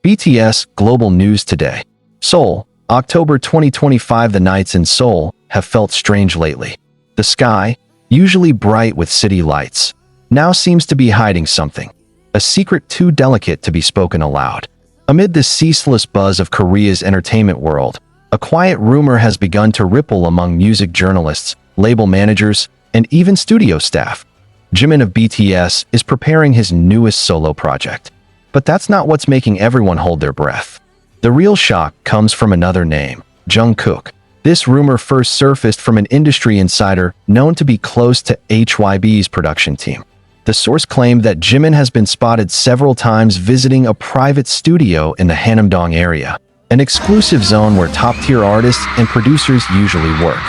BTS Global News Today. Seoul, October 2025. The nights in Seoul have felt strange lately. The sky, usually bright with city lights, now seems to be hiding something. A secret too delicate to be spoken aloud. Amid the ceaseless buzz of Korea's entertainment world, a quiet rumor has begun to ripple among music journalists, label managers, and even studio staff. Jimin of BTS is preparing his newest solo project. But that's not what's making everyone hold their breath. The real shock comes from another name, Jungkook. This rumor first surfaced from an industry insider known to be close to HYB's production team. The source claimed that Jimin has been spotted several times visiting a private studio in the Hanamdong area, an exclusive zone where top-tier artists and producers usually work.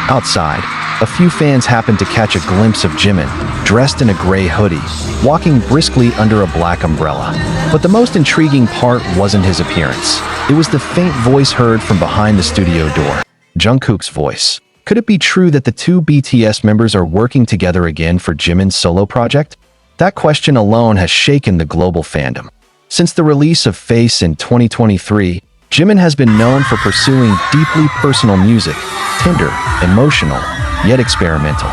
Outside, a few fans happened to catch a glimpse of Jimin, dressed in a gray hoodie, walking briskly under a black umbrella. But the most intriguing part wasn't his appearance. It was the faint voice heard from behind the studio door. Jungkook's voice. Could it be true that the two BTS members are working together again for Jimin's solo project? That question alone has shaken the global fandom. Since the release of Face in 2023, Jimin has been known for pursuing deeply personal music, tender, emotional, yet experimental.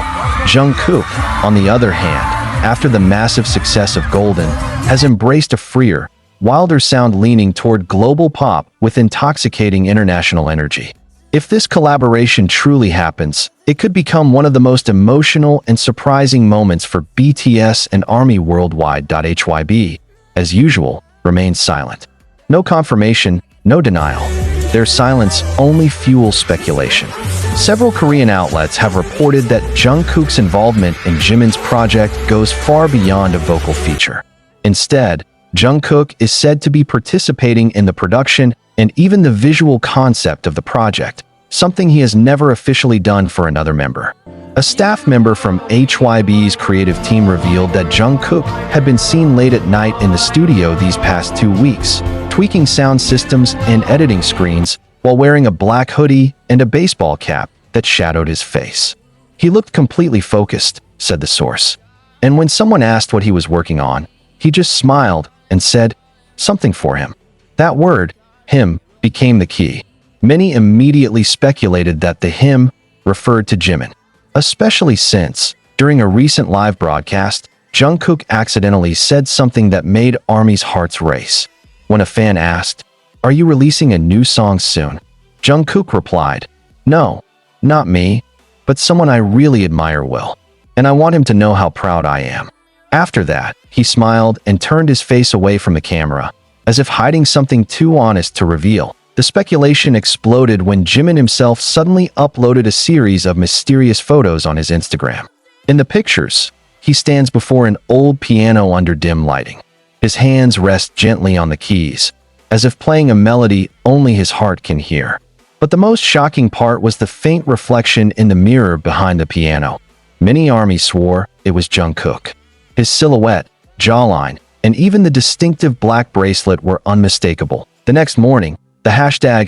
Jungkook, on the other hand, after the massive success of Golden, has embraced a freer, wilder sound leaning toward global pop with intoxicating international energy. If this collaboration truly happens, it could become one of the most emotional and surprising moments for BTS and ARMY worldwide. HYB, as usual, remains silent. No confirmation, no denial. Their silence only fuels speculation. Several Korean outlets have reported that Jungkook's involvement in Jimin's project goes far beyond a vocal feature. Instead, Jungkook is said to be participating in the production and even the visual concept of the project, something he has never officially done for another member. A staff member from HYB's creative team revealed that Jungkook had been seen late at night in the studio these past 2 weeks, tweaking sound systems and editing screens while wearing a black hoodie and a baseball cap that shadowed his face. He looked completely focused, said the source. And when someone asked what he was working on, he just smiled and said, "Something for him." That word, him, became the key. Many immediately speculated that the him referred to Jimin, especially since, during a recent live broadcast, Jungkook accidentally said something that made ARMY's hearts race. When a fan asked, "Are you releasing a new song soon?" Jungkook replied, "No, not me, but someone I really admire will, and I want him to know how proud I am." After that, he smiled and turned his face away from the camera, as if hiding something too honest to reveal. The speculation exploded when Jimin himself suddenly uploaded a series of mysterious photos on his Instagram. In the pictures, he stands before an old piano under dim lighting. His hands rest gently on the keys, as if playing a melody only his heart can hear. But the most shocking part was the faint reflection in the mirror behind the piano. Many ARMY swore it was Jungkook. His silhouette, jawline, and even the distinctive black bracelet were unmistakable. The next morning, the hashtag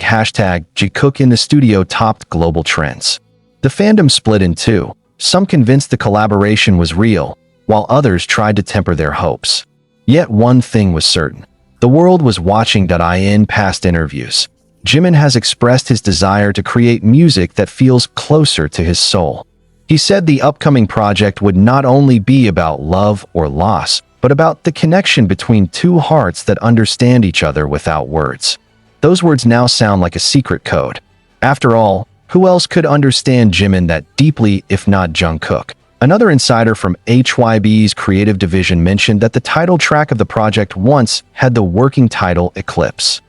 Jungkook in the studio topped global trends. The fandom split in two. Some convinced the collaboration was real, while others tried to temper their hopes. Yet one thing was certain. The world was watching. In past interviews, Jimin has expressed his desire to create music that feels closer to his soul. He said the upcoming project would not only be about love or loss, but about the connection between two hearts that understand each other without words. Those words now sound like a secret code. After all, who else could understand Jimin that deeply if not Jungkook? Another insider from HYB's creative division mentioned that the title track of the project once had the working title Eclipse.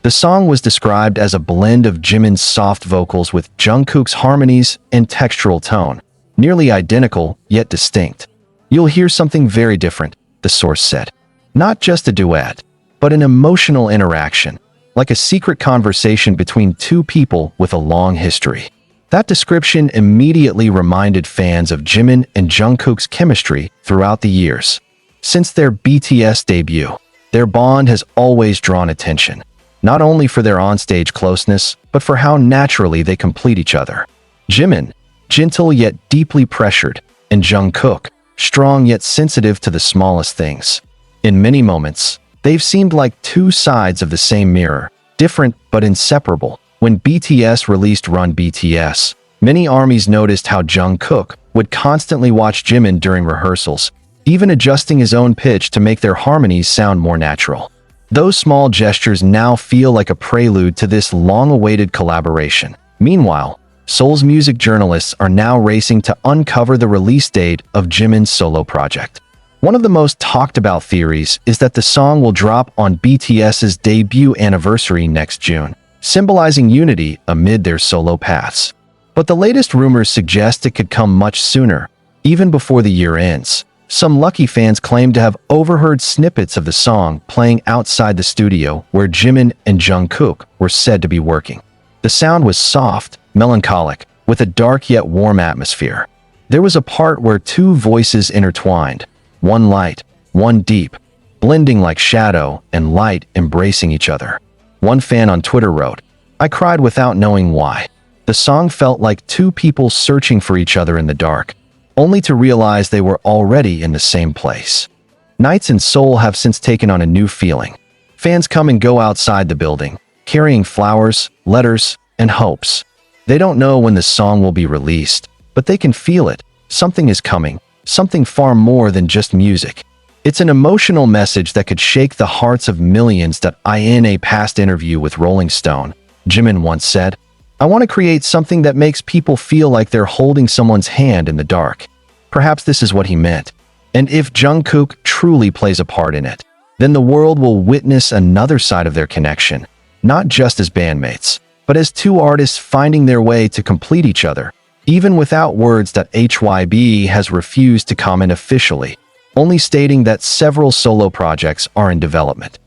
The song was described as a blend of Jimin's soft vocals with Jungkook's harmonies and textural tone, nearly identical yet distinct. "You'll hear something very different," the source said. "Not just a duet, but an emotional interaction, like a secret conversation between two people with a long history." That description immediately reminded fans of Jimin and Jungkook's chemistry throughout the years. Since their BTS debut, their bond has always drawn attention, not only for their onstage closeness, but for how naturally they complete each other. Jimin, gentle yet deeply pressured, and Jungkook, strong yet sensitive to the smallest things. In many moments, They've seemed like two sides of the same mirror, different but inseparable. When BTS released Run BTS, many armies noticed how Jungkook would constantly watch Jimin during rehearsals, even adjusting his own pitch to make their harmonies sound more natural. Those small gestures now feel like a prelude to this long-awaited collaboration. Meanwhile, Seoul's music journalists are now racing to uncover the release date of Jimin's solo project. One of the most talked about theories is that the song will drop on BTS's debut anniversary next June, symbolizing unity amid their solo paths. But the latest rumors suggest it could come much sooner, even before the year ends. Some lucky fans claim to have overheard snippets of the song playing outside the studio where Jimin and Jungkook were said to be working. The sound was soft, melancholic, with a dark yet warm atmosphere. There was a part where two voices intertwined, one light, one deep, blending like shadow and light embracing each other. One fan on Twitter wrote, "I cried without knowing why." The song felt like two people searching for each other in the dark, only to realize they were already in the same place. Nights in Seoul have since taken on a new feeling. Fans come and go outside the building, carrying flowers, letters, and hopes. They don't know when the song will be released, but they can feel it. Something is coming, something far more than just music. It's an emotional message that could shake the hearts of millions. In a past interview with Rolling Stone, Jimin once said, "I want to create something that makes people feel like they're holding someone's hand in the dark." Perhaps this is what he meant. And if Jungkook truly plays a part in it, then the world will witness another side of their connection, not just as bandmates, but as two artists finding their way to complete each other, even without words. HYB has refused to comment officially, only stating that several solo projects are in development.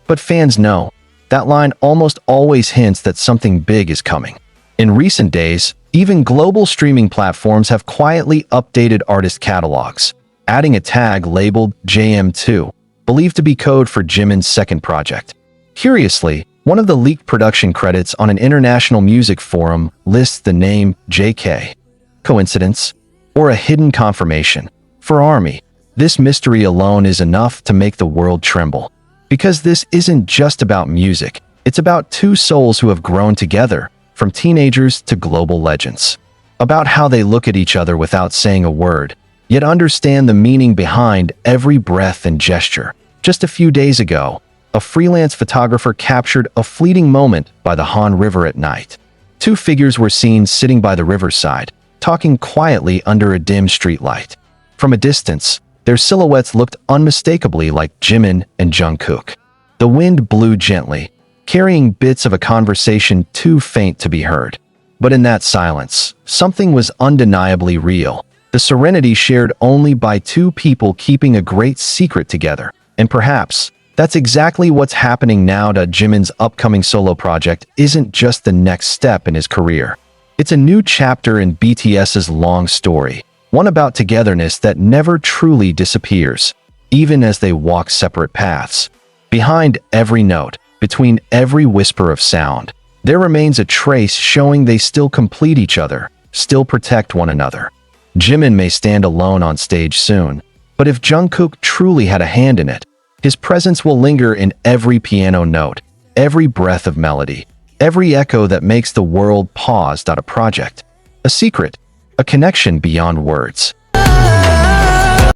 But fans know, that line almost always hints that something big is coming. In recent days, even global streaming platforms have quietly updated artist catalogs, adding a tag labeled JM2, believed to be code for Jimin's second project. Curiously, one of the leaked production credits on an international music forum lists the name JK. Coincidence? Or a hidden confirmation? For ARMY, this mystery alone is enough to make the world tremble. Because this isn't just about music, it's about two souls who have grown together, from teenagers to global legends. About how they look at each other without saying a word, yet understand the meaning behind every breath and gesture. Just a few days ago, a freelance photographer captured a fleeting moment by the Han River at night. Two figures were seen sitting by the riverside, talking quietly under a dim streetlight. From a distance, their silhouettes looked unmistakably like Jimin and Jungkook. The wind blew gently, carrying bits of a conversation too faint to be heard. But in that silence, something was undeniably real. The serenity shared only by two people keeping a great secret together. And perhaps that's exactly what's happening now. Jimin's upcoming solo project isn't just the next step in his career. It's a new chapter in BTS's long story, one about togetherness that never truly disappears, even as they walk separate paths. Behind every note, between every whisper of sound, there remains a trace showing they still complete each other, still protect one another. Jimin may stand alone on stage soon, but if Jungkook truly had a hand in it, his presence will linger in every piano note, every breath of melody, every echo that makes the world pause. A project, a secret, a connection beyond words.